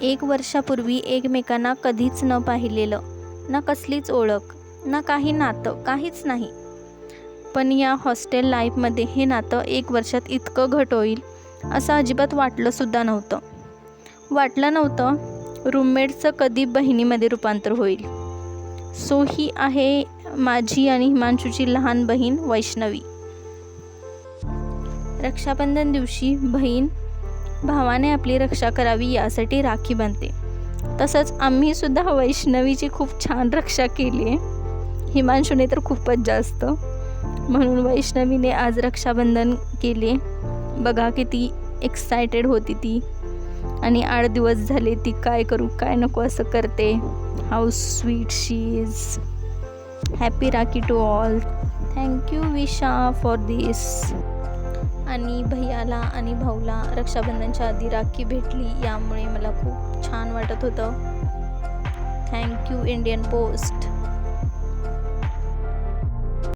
1 वर्षापूर्वी एकमेकांना कधीच न पाहिलेलं, ना कसलीच ओळख, ना काही नातं, काहीच नाही. पण या हॉस्टेल लाईफमध्ये हे नातं 1 वर्षात इतकं घट होईल असं अजिबात वाटलंसुद्धा नव्हतं. वाटलं नव्हतं रूममेटचं कधी बहिणीमध्ये रूपांतर होईल. सो ही आहे माझी आणि हिमांशूची लहान बहीण वैष्णवी. रक्षाबंधन दिवशी बहीण भावाने आपली रक्षा करावी यासाठी राखी बांधते. तसंच आम्हीसुद्धा वैष्णवीची खूप छान रक्षा केली आहे. हिमांशूने तर खूपच जास्त. म्हणून वैष्णवीने आज रक्षाबंधन केले. बघा किती एक्सायटेड होती ती. आणि 8 दिवस झाले ती काय करू काय नको असं करते. How sweet she is. Happy Rakhi to all. Thank you Visha for this. आणि भैयाला आणि भाऊला रक्षाबंधनच्या आधी राखी भेटली, यामुळे मला खूप छान वाटत होतं. Thank you Indian post.